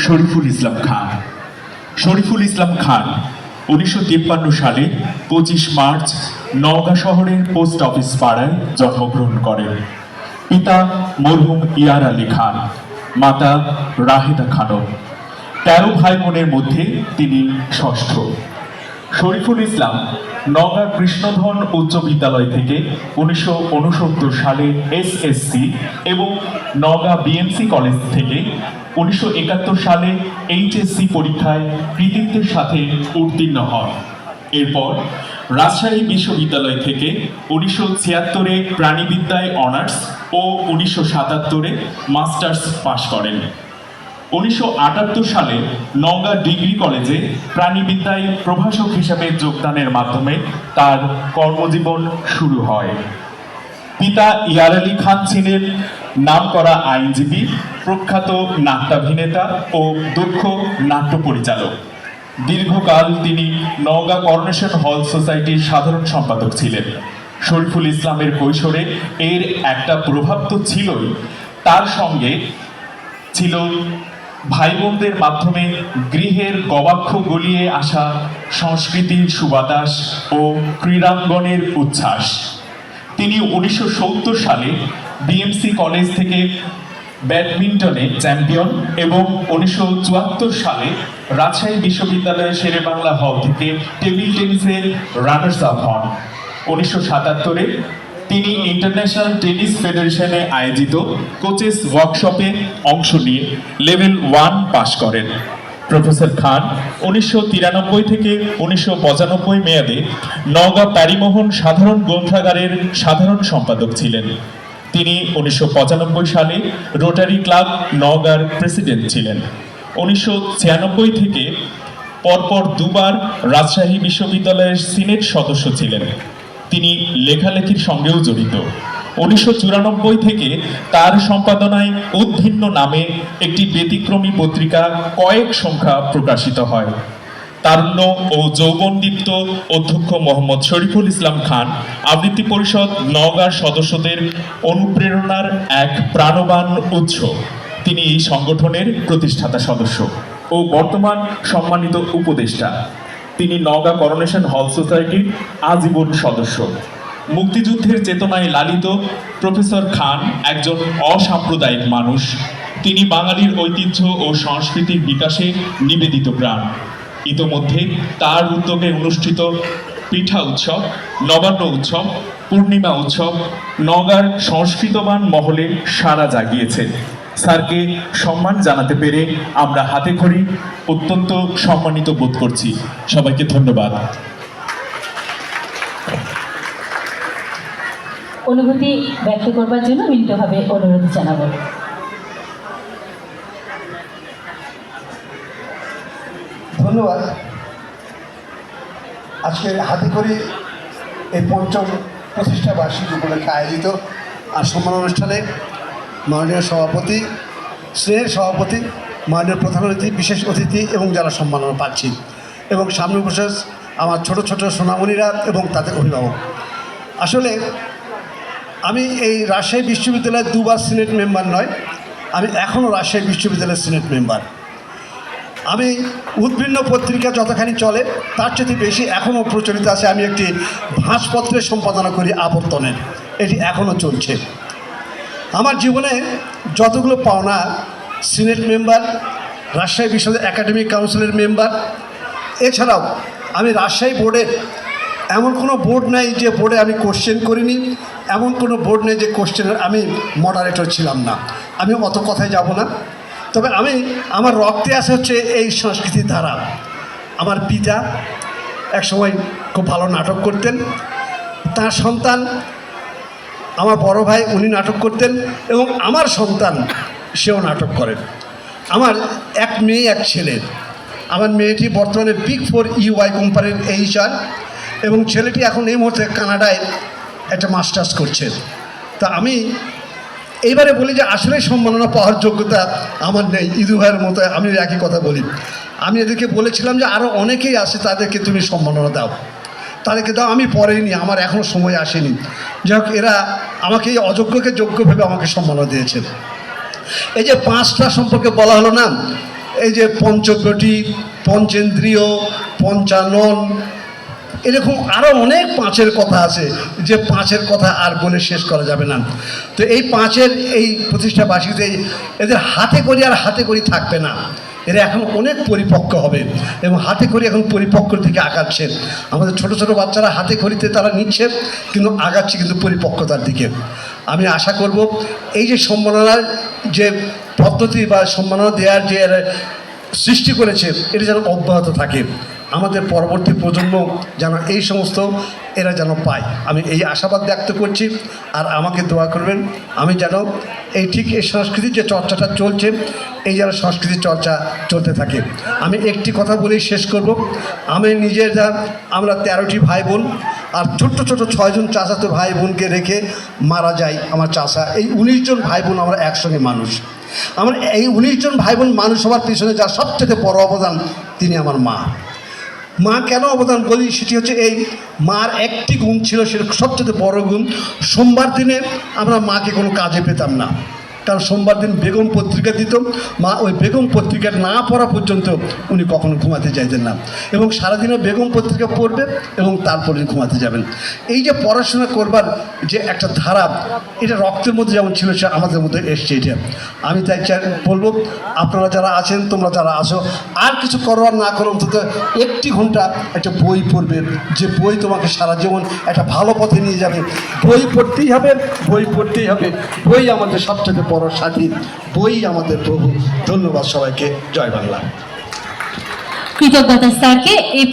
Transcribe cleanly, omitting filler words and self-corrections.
শরীফুল ইসলাম খান। শরীফুল ইসলাম খান 1953 সালে 25 মার্চ নওগাঁ শহরের post office পাড়ায় জন্মগ্রহণ করেন। পিতা মরহুম ইয়ার আলী খান, মাতা রাহেদা খানম। 13 ভাই বোনের মধ্যে তিনি ষষ্ঠ। শরীফুল ইসলাম নওগাঁ কৃষ্ণধন উচ্চ বিদ্যালয় থেকে 1969 সালে এসএসসি এবং নওগাঁ বিএমসি কলেজ থেকে 1971 সালে এইচএসসি পরীক্ষায় কৃতিত্বের সাথে উত্তীর্ণ হন। এরপর রাজশাহী বিশ্ববিদ্যালয় থেকে 1976-এ প্রাণীবিদ্যায় অনার্স ও 1977-এ মাস্টার্স পাশ করেন। 1978 সালে নওগাঁ ডিগ্রি কলেজে প্রাণীবিদ্যায় প্রভাষক হিসেবে যোগদানের মাধ্যমে তার কর্মজীবন শুরু হয়। পিতা ইয়ার আলী খান ছিলেন নামকরা আইনজীবী, প্রখ্যাত নাট্যাভিনেতা ও দক্ষ নাট্য পরিচালক। দীর্ঘকাল তিনি নওগাঁ করোনেশন হল সোসাইটির সাধারণ সম্পাদক ছিলেন। শরীফুল ইসলামের কৈশোরে এর একটা প্রভাব তো ছিলই, তার সঙ্গে ছিল ভাই বোনদের মাধ্যমে গৃহের গবাক্ষ গলিয়ে আসা সংস্কৃতির সুবাতাস ও ক্রীড়াঙ্গনের উচ্ছ্বাস। তিনি 1970 সালে বিএমসি কলেজ থেকে ব্যাডমিন্টনে চ্যাম্পিয়ন এবং 1974 সালে রাজশাহী বিশ্ববিদ্যালয়ের শেরেবাংলা হল থেকে টেবিল টেনিসে রানার্স আপ হন। 1977-এ তিনি ইন্টারন্যাশনাল টেনিস ফেডারেশনে আয়োজিত কোচেস ওয়ার্কশপে অংশ নিয়ে লেভেল 1 পাশ করেন। প্রফেসর খান 1993 থেকে 1995 মেয়াদে নওগাঁ প্যারিমোহন সাধারণ গ্রন্থাগারের সাধারণ সম্পাদক ছিলেন। তিনি 1995 সালে রোটারি ক্লাব নওগাঁর প্রেসিডেন্ট ছিলেন। 1996 থেকে পরপর দুবার রাজশাহী বিশ্ববিদ্যালয়ের সিনেট সদস্য ছিলেন। তিনি লেখালেখির সঙ্গেও জড়িত। 1994 থেকে তার সম্পাদনায় উদ্ভিন্ন নামে একটি ব্যতিক্রমী পত্রিকা কয়েক সংখ্যা প্রকাশিত হয়। তারুণ্য ও যৌবনদীপ্ত অধ্যক্ষ মোহাম্মদ শরীফুল ইসলাম খান আবৃত্তি পরিষদ নওগাঁর সদস্যদের অনুপ্রেরণার এক প্রাণবান উৎস। তিনি এই সংগঠনের প্রতিষ্ঠাতা সদস্য ও বর্তমান সম্মানিত উপদেষ্টা। তিনি নওগাঁ করোনেশন হল সোসাইটির আজীবন সদস্য। মুক্তিযুদ্ধের চেতনায় লালিত প্রফেসর খান একজন অসাম্প্রদায়িক মানুষ। তিনি বাঙালির ঐতিহ্য ও সংস্কৃতির বিকাশে নিবেদিত প্রাণ। ইতোমধ্যে তার উদ্যোগে অনুষ্ঠিত পিঠা উৎসব, নবান্ন উৎসব, পূর্ণিমা উৎসব নওগাঁর সংস্কৃতবান মহলে সাড়া জাগিয়েছে। স্যারকে সম্মান জানাতে পেরে আমরা হাতে খড়ি অত্যন্ত সম্মানিত বোধ করছি। সবাইকে ধন্যবাদ। অনুভূতি ব্যক্ত করবার জন্য বিনীতভাবে অনুরোধ জানাবো। ধন্যবাদ। আজকের হাতেখড়ি এই পঞ্চম প্রতিষ্ঠা বার্ষিকী উপলক্ষে আয়োজিত আর সম্মান অনুষ্ঠানে মাননীয় সভাপতি, স্নেহের সভাপতি, মাননীয় প্রধান অতিথি, বিশেষ অতিথি এবং যারা সম্মাননা পাচ্ছি এবং সামনে বসে আমার ছোট ছোট সোনামণিরা এবং তাদের অভিভাবক। আসলে আমি এই রাজশাহী বিশ্ববিদ্যালয়ের দুবার সিনেট মেম্বার নয়, আমি এখনও রাজশাহী বিশ্ববিদ্যালয়ের সিনেট মেম্বার। আমি উদ্ভিন্ন পত্রিকা যতখানি চলে তার চেয়ে বেশি এখনও প্রচলিত আছে। আমি একটি ভাঁজপত্রের সম্পাদনা করি আবর্তনের, এটি এখনও চলছে। আমার জীবনে যতগুলো পাওনা, সিনেট মেম্বার, রাজশাহী বিশ্ববিদ্যালয় একাডেমিক কাউন্সিলের মেম্বার, এছাড়াও আমি রাজশাহী বোর্ডের এমন কোনো বোর্ড নাই যে বোর্ডে আমি কোশ্চেন করিনি, এমন কোনো বোর্ড নেই যে কোশ্চেনের আমি মডারেটর ছিলাম না। আমি অত কথায় যাব না, তবে আমি আমার রক্তে আসে হচ্ছে এই সংস্কৃতির ধারা। আমার পিতা একসময় খুব ভালো নাটক করতেন, তার সন্তান আমার বড় ভাই উনি নাটক করতেন এবং আমার সন্তান সেও নাটক করেন। আমার এক মেয়ে এক ছেলে। আমার মেয়েটি বর্তমানে বিগ 4 ইউআই কোম্পানির HR এবং ছেলেটি এখন এই মুহূর্তে কানাডায় একটা মাস্টার্স করছে। তা আমি এইবারে বলি যে আসলে সম্মাননা পাওয়ার যোগ্যতা আমার নেই। ইদু ভাইয়ের মতো আমি একই কথা বলি। আমি এদেরকে বলেছিলাম যে আরও অনেকেই আছে, তাদেরকে তুমি সম্মাননা দাও, তাদেরকে দাও। আমি পড়েইনি, আমার এখনও সময় আসেনি। যাই হোক, এরা আমাকে এই অযোগ্যকে যোগ্য ভেবে আমাকে সম্মাননা দিয়েছে। এই যে 5টা সম্পর্কে বলা হলো না, এই যে পঞ্চবটি, পঞ্চেন্দ্রিয়, পঞ্চানন, এরকম আরও অনেক পাঁচের কথা আছে, যে পাঁচের কথা আর বলে শেষ করা যাবে না। তো এই পাঁচের এই প্রতিষ্ঠাবার্ষিকীতে এদের হাতে করি আর হাতে করি থাকবে না, এরা এখন অনেক পরিপক্ক হবে এবং হাতে খড়ি এখন পরিপক্কর দিকে আগাচ্ছে। আমাদের ছোট ছোট বাচ্চারা হাতে খড়িতে তারা নিচ্ছে, কিন্তু আগাচ্ছে কিন্তু পরিপক্কতার দিকে। আমি আশা করব এই যে সম্মাননার যে পদ্ধতি বা সম্মাননা দেওয়ার যে সৃষ্টি করেছে, এটা যেন অব্যাহত থাকে, আমাদের পরবর্তী প্রজন্ম যেন এই সমস্ত এরা যেন পায়, আমি এই আশাবাদ ব্যক্ত করছি। আর আমাকে দোয়া করবেন, আমি যেন এই ঠিক এই সংস্কৃতির যে চর্চাটা চলছে, এই যেন সংস্কৃতির চর্চা চলতে থাকে। আমি একটি কথা বলেই শেষ করব। আমি নিজের আমরা 13টি ভাই বোন, আর ছোট্ট ছোট 6 জন চাচাতো ভাই বোনকে রেখে মারা যায় আমার চাচা। এই 19 জন ভাই বোন আমরা একসঙ্গে মানুষ। আমার এই 19 জন ভাই বোন মানুষ হওয়ার পিছনে যার সবচেয়ে বড় অবদান, তিনি আমার মা। মা কেন অবদান বলি, সেটি হচ্ছে এই মার একটি গুণ ছিল, সেটা সবচেয়ে বড় গুণ। সোমবার দিনে আমরা মাকে কোনো কাজে পেতাম না, কারণ সোমবার দিন বেগম পত্রিকা দিত, মা ওই বেগম পত্রিকা না পড়া পর্যন্ত উনি কখনো ঘুমাতে চাইতেন না, এবং সারাদিনে বেগম পত্রিকা পড়বে এবং তারপরে ঘুমাতে যাবেন। এই যে পড়াশোনা করবার যে একটা ধারা, এটা রক্তের মধ্যে যেমন ছিল, সে আমাদের মধ্যে এসছে। এটা আমি তাই বলবো, আপনারা যারা আছেন, তোমরা যারা আসো, আর কিছু করবার না করো, অন্তত 1 ঘন্টা একটা বই পড়বে, যে বই তোমাকে সারা জীবন একটা ভালো পথে নিয়ে যাবে। বই পড়তেই হবে, বই পড়তেই হবে। বই আমাদের সবচেয়ে বড় সাথী, বই আমাদের প্রভু। ধন্যবাদ সবাইকে। জয় বাংলা। কৃতজ্ঞতা স্যারকে এই